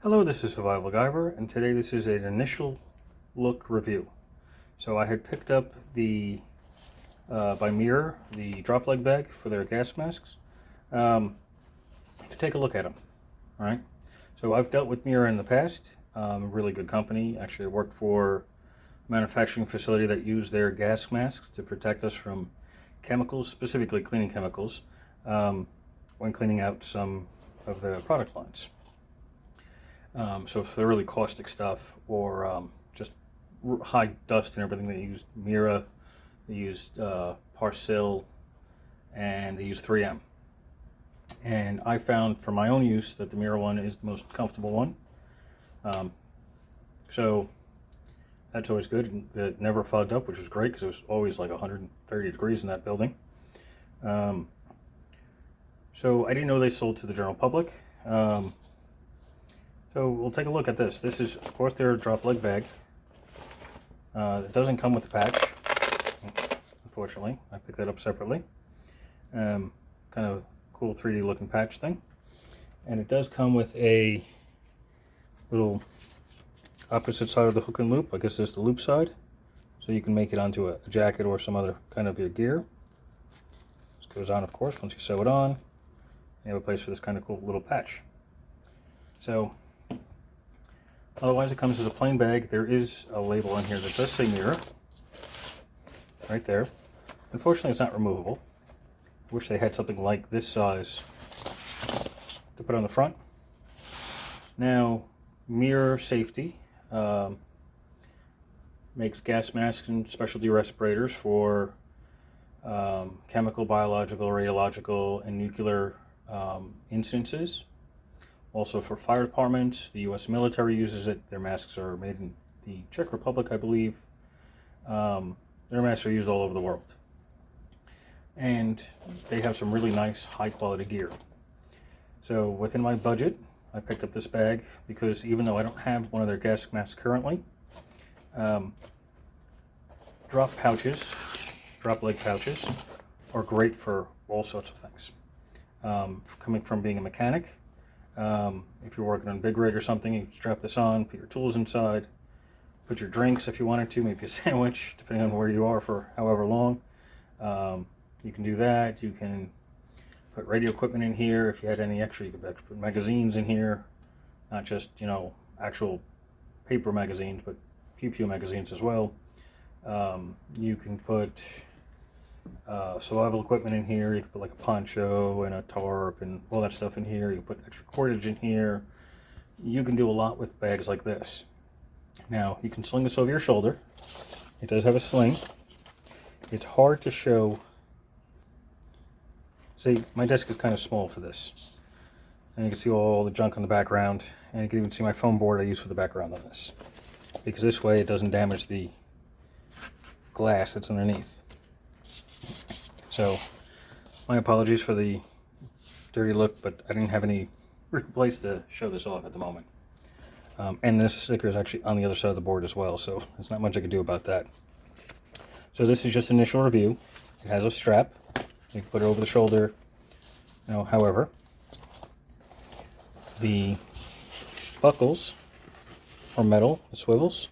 Hello, this is Survival-gyver, and today this is an initial look review. So I had picked up the, by Mira, the drop leg bag for their gas masks, to take a look at them, alright? So I've dealt with Mira in the past, really good company. Actually I worked for a manufacturing facility that used their gas masks to protect us from chemicals, specifically cleaning chemicals, when cleaning out some of the product lines. So if they're really caustic stuff or just high dust and everything, they used Mira, they used Parsil, and they used 3M. And I found for my own use that the Mira one is the most comfortable one. So that's always good. And it never fogged up, which was great because it was always like 130 degrees in that building. So I didn't know they sold to the general public. So we'll take a look at this. This is, of course, their drop leg bag. It doesn't come with a patch, unfortunately. I picked that up separately. Kind of cool 3D looking patch thing. And it does come with a little opposite side of the hook and loop. I guess this is the loop side. So you can make it onto a jacket or some other kind of your gear. This goes on, of course, once you sew it on. You have a place for this kind of cool little patch. So otherwise it comes as a plain bag. There is a label on here that does say Mira, right there. Unfortunately it's not removable. I wish they had something like this size to put on the front. Now, Mira Safety makes gas masks and specialty respirators for chemical, biological, radiological, and nuclear instances. Also for fire departments, the U.S. military uses it. Their masks are made in the Czech Republic, I believe. Their masks are used all over the world. And they have some really nice, high-quality gear. So within my budget, I picked up this bag because even though I don't have one of their gas masks currently, drop pouches, drop leg pouches, are great for all sorts of things. Coming from being a mechanic, if you're working on a big rig or something, you strap this on, put your tools inside, put your drinks if you wanted to, maybe a sandwich, depending on where you are for however long. You can do that. You can put radio equipment in here. If you had any extra, you could put magazines in here. Not just, you know, actual paper magazines, but pew magazines as well. You can put survival equipment in here. You can put like a poncho and a tarp and all that stuff in here. You can put extra cordage in here. You can do a lot with bags like this. Now, you can sling this over your shoulder. It does have a sling. It's hard to show. See, my desk is kind of small for this. And you can see all the junk on the background. And you can even see my foam board I use for the background on this. Because this way it doesn't damage the glass that's underneath. So, my apologies for the dirty look, but I didn't have any place to show this off at the moment. And this sticker is actually on the other side of the board as well, so there's not much I can do about that. So this is just initial review. It has a strap. You can put it over the shoulder, you know, however. The buckles are metal, the swivels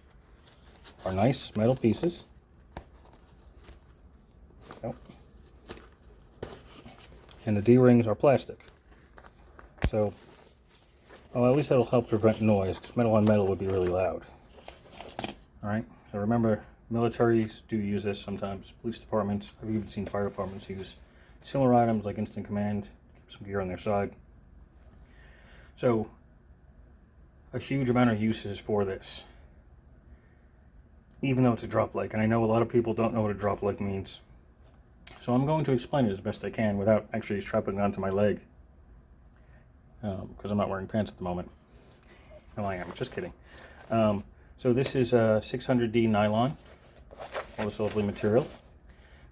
are nice metal pieces. And the D-rings are plastic. So, well, at least that'll help prevent noise, because metal on metal would be really loud. Alright, so remember, militaries do use this sometimes, police departments, I've even seen fire departments use similar items like instant command, keep some gear on their side. So, a huge amount of uses for this. Even though it's a drop leg, and I know a lot of people don't know what a drop leg means. So I'm going to explain it as best I can without actually strapping it onto my leg. Because I'm not wearing pants at the moment. No, I am. Just kidding. So this is a 600D nylon. All this lovely material.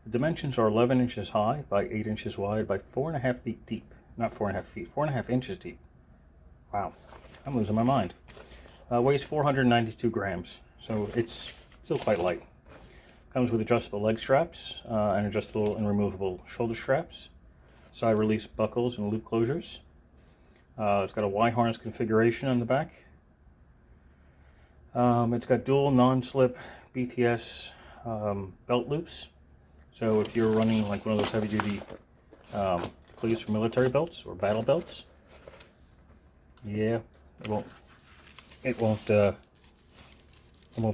The dimensions are 11 inches high by 8 inches wide by 4.5 feet deep. Not 4.5 feet, 4.5 inches deep. Wow. I'm losing my mind. Weighs 492 grams. So it's still quite light. Comes with adjustable leg straps and adjustable and removable shoulder straps, side release buckles and loop closures. It's got a Y-harness configuration on the back It's got dual non-slip BTS belt loops. So if you're running like one of those heavy-duty cleats for military belts or battle belts, yeah, it won't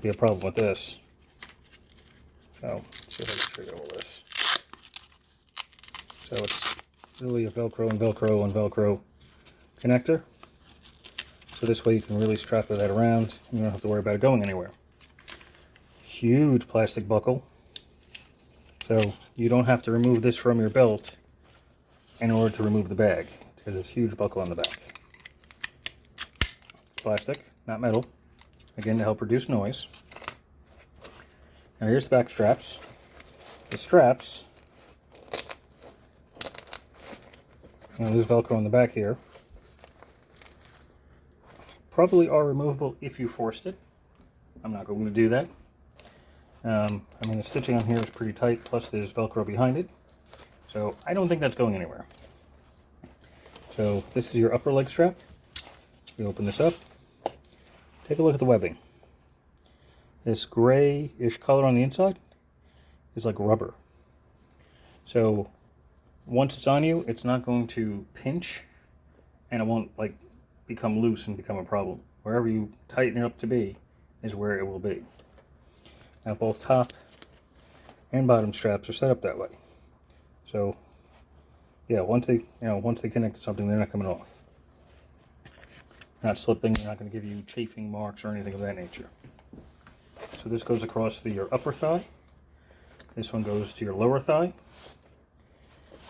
be a problem with this. So let's see if I can show you all this. So it's really a Velcro and Velcro and Velcro connector. So this way you can really strap that around and you don't have to worry about it going anywhere. Huge plastic buckle. So you don't have to remove this from your belt in order to remove the bag. It's got this huge buckle on the back. It's plastic, not metal. Again, to help reduce noise. Now here's the back straps. The straps, there's Velcro on the back here, probably are removable if you forced it. I'm not going to do that. I mean, the stitching on here is pretty tight, plus there's Velcro behind it. So I don't think that's going anywhere. So this is your upper leg strap. You open this up. Take a look at the webbing. This grayish color on the inside is like rubber. So once it's on you, it's not going to pinch and it won't like become loose and become a problem. Wherever you tighten it up to be is where it will be. Now both top and bottom straps are set up that way. So yeah, once they connect to something, they're not coming off. Not slipping, they're not going to give you chafing marks or anything of that nature. So this goes across your upper thigh. This one goes to your lower thigh.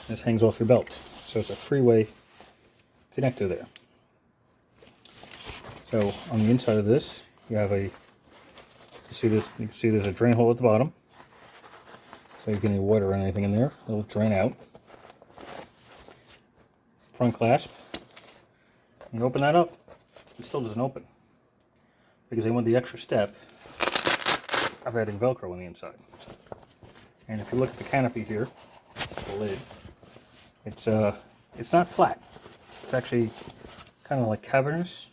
This hangs off your belt. So it's a three-way connector there. So on the inside of this, you have you can see there's a drain hole at the bottom. So you can get water or anything in there. It'll drain out. Front clasp. You open that up, it still doesn't open. Because they went the extra step of adding Velcro on the inside. And if you look at the canopy here, the lid, it's not flat. It's actually kind of like cavernous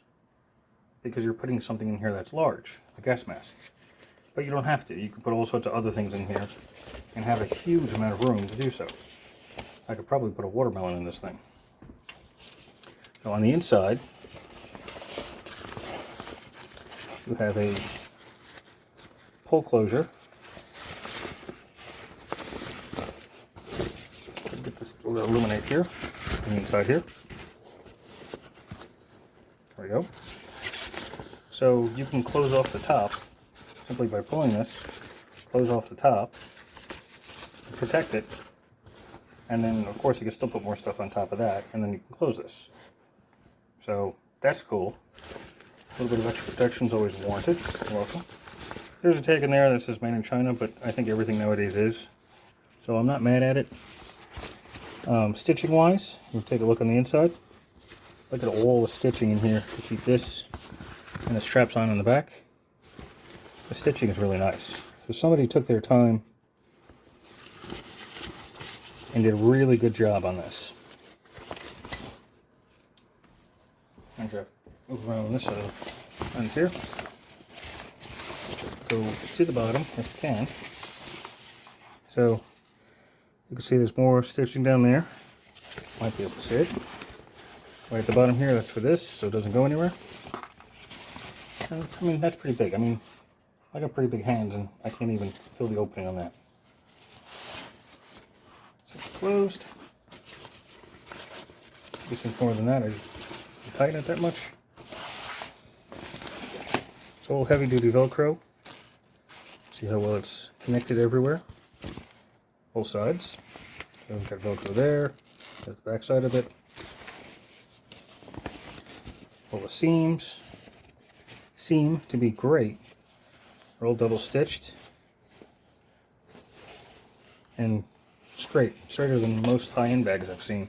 because you're putting something in here that's large, the gas mask. But you don't have to. You can put all sorts of other things in here and have a huge amount of room to do so. I could probably put a watermelon in this thing. So on the inside, you have a pull closure. Get this to illuminate here, on the inside here. There we go. So you can close off the top simply by pulling this, close off the top, protect it, and then of course you can still put more stuff on top of that, and then you can close this. So that's cool. A little bit of extra protection is always warranted. You're welcome. There's a tag in there that says made in China, but I think everything nowadays is. So I'm not mad at it. Stitching wise, we'll take a look on the inside. Look at all the stitching in here to keep this and the straps on in the back. The stitching is really nice. So somebody took their time and did a really good job on this. I'm going to move around on this side of the fence here. Go to the bottom if you can. So you can see there's more stitching down there. Might be able to see it. Right at the bottom here, that's for this, so it doesn't go anywhere. I mean, that's pretty big. I mean, I got pretty big hands and I can't even feel the opening on that. So it's closed. This is more than that. I tighten it that much. It's all heavy duty Velcro. See how well it's connected everywhere? Both sides. So we've got Velcro there. There's the back side of it. All the seams seem to be great. They're all double stitched. And straight. Straighter than most high-end bags I've seen.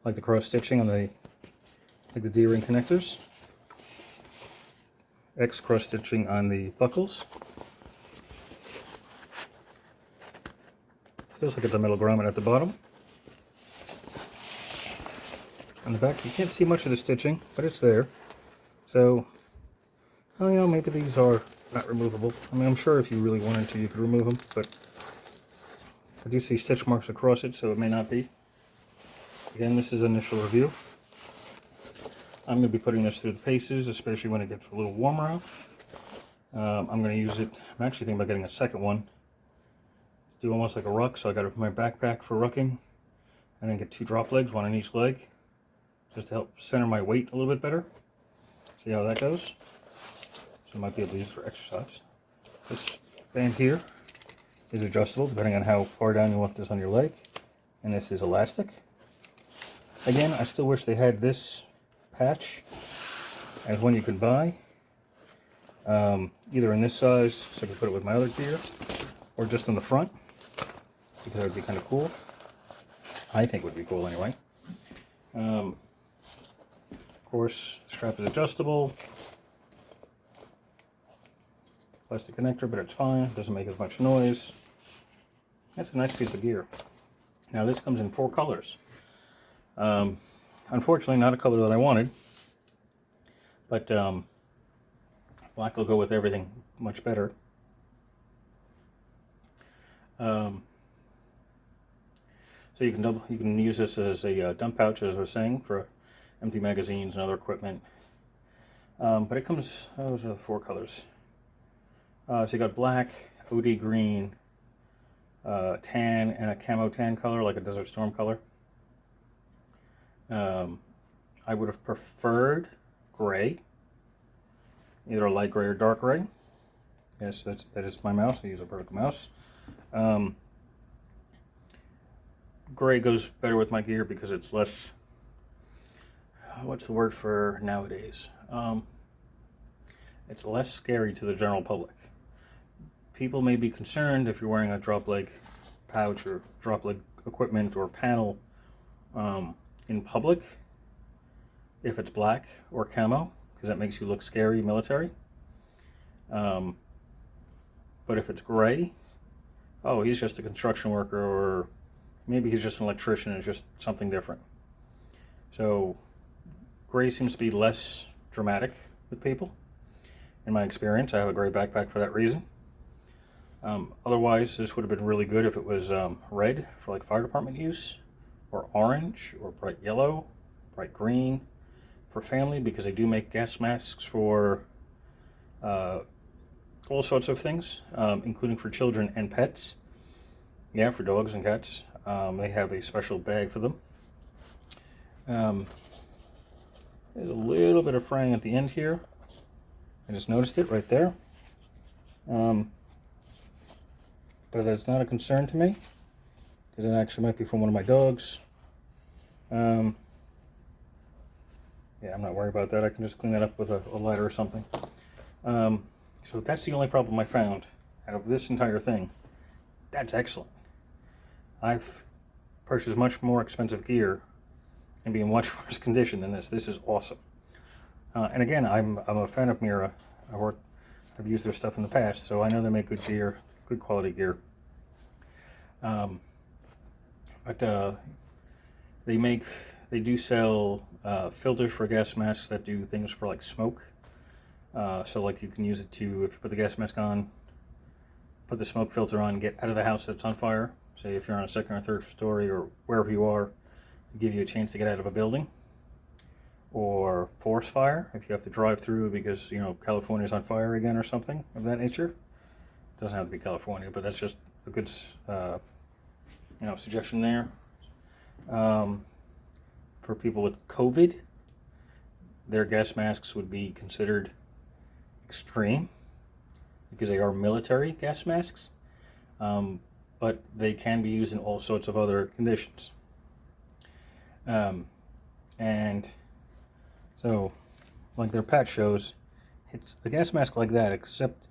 Like the cross stitching on the D-ring connectors. X cross stitching on the buckles. Feels like it's a metal grommet at the bottom. On the back, you can't see much of the stitching, but it's there. So, oh, you know, maybe these are not removable. I mean, I'm sure if you really wanted to, you could remove them, but I do see stitch marks across it, so it may not be. Again, this is initial review. I'm going to be putting this through the paces, especially when it gets a little warmer out. I'm going to use it. I'm actually thinking about getting a second one to do almost like a ruck. So I got my backpack for rucking, and then get 2 drop legs, 1 on each leg, just to help center my weight a little bit better. See how that goes. So I might be able to use it for exercise. This band here is adjustable depending on how far down you want this on your leg, and this is elastic. Again, I still wish they had this patch as one you could buy, either in this size, so I could put it with my other gear, or just on the front, because that would be kind of cool. I think it would be cool anyway. Of course, the strap is adjustable. Plastic connector, but it's fine. It doesn't make as much noise. That's a nice piece of gear. Now this comes in 4 colors. Unfortunately, not a color that I wanted, but black will go with everything much better. So you can use this as a dump pouch, as I was saying, for empty magazines and other equipment. But it comes, those are the 4 colors. So you got black, OD green, tan, and a camo tan color, like a Desert Storm color. I would have preferred gray, either a light gray or dark gray. Yes, that is my mouse. I use a vertical mouse. Gray goes better with my gear because it's less, what's the word for nowadays? It's less scary to the general public. People may be concerned if you're wearing a drop leg pouch or drop leg equipment or panel in public, if it's black or camo, because that makes you look scary military. But if it's gray, oh, he's just a construction worker, or maybe he's just an electrician, it's just something different. So gray seems to be less dramatic with people, in my experience. I have a gray backpack for that reason. Otherwise, this would have been really good if it was red for like fire department use, or orange, or bright yellow, bright green for family, because they do make gas masks for all sorts of things, including for children and pets. Yeah, for dogs and cats. They have a special bag for them. There's a little bit of fraying at the end here. I just noticed it right there. But that's not a concern to me, because it actually might be from one of my dogs. Yeah, I'm not worried about that. I can just clean that up with a lighter or something. So that's the only problem I found out of this entire thing. That's excellent. I've purchased much more expensive gear and be in much worse condition than this. This is awesome. And again, I'm a fan of Mira. I've used their stuff in the past, so I know they make good gear, good quality gear. But they do sell filters for gas masks that do things for like smoke. So like you can use it to, if you put the gas mask on, put the smoke filter on, get out of the house that's on fire. Say if you're on a 2nd or 3rd story or wherever you are, give you a chance to get out of a building. Or forest fire, if you have to drive through because, you know, California's on fire again or something of that nature. It doesn't have to be California, but that's just a good, suggestion there. For people with COVID, their gas masks would be considered extreme because they are military gas masks, but they can be used in all sorts of other conditions. And so, like their patch shows, it's a gas mask like that, except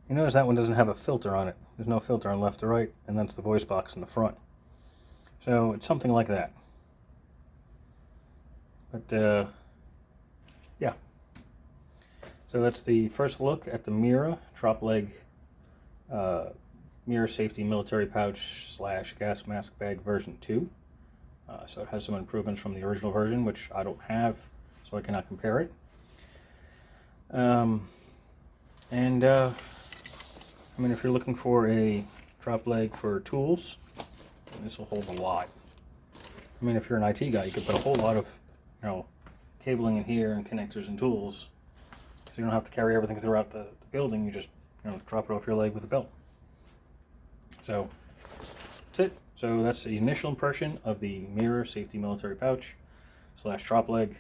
you notice that one doesn't have a filter on it. There's no filter on left or right, and that's the voice box in the front. So it's something like that. But yeah. So that's the first look at the Mira drop leg Mira safety military pouch / gas mask bag version 2. So it has some improvements from the original version, which I don't have, so I cannot compare it. I mean, if you're looking for a drop leg for tools, this will hold a lot. I mean, if you're an IT guy, you could put a whole lot of, cabling in here and connectors and tools, so you don't have to carry everything throughout the building. You just, drop it off your leg with a belt. So that's it. So that's the initial impression of the Mira safety military pouch / drop leg.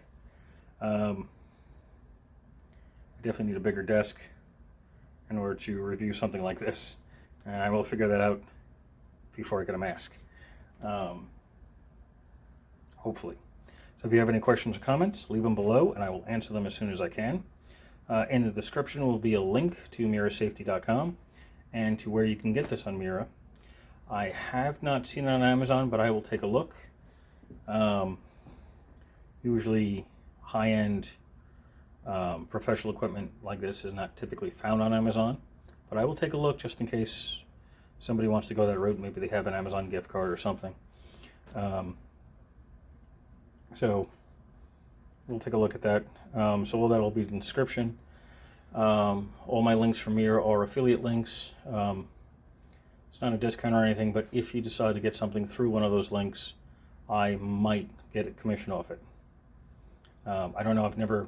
I definitely need a bigger desk in order to review something like this, and I will figure that out before I get a mask, hopefully. So if you have any questions or comments, leave them below and I will answer them as soon as I can. In the description will be a link to mirasafety.com and to where you can get this on Mira. I have not seen it on Amazon, but I will take a look. Usually high-end professional equipment like this is not typically found on Amazon, but I will take a look just in case somebody wants to go that route. Maybe they have an Amazon gift card or something. So we'll take a look at that. So all that will be in the description. All my links from Mira are affiliate links. It's not a discount or anything, but if you decide to get something through one of those links, I might get a commission off it. I don't know. I've never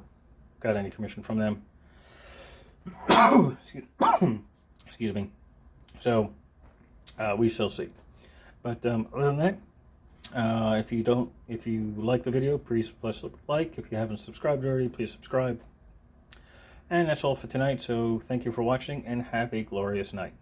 got any commission from them. Excuse me. So we shall see. But other than that, if you like the video, please press like. If you haven't subscribed already, please subscribe. And that's all for tonight. So thank you for watching and have a glorious night.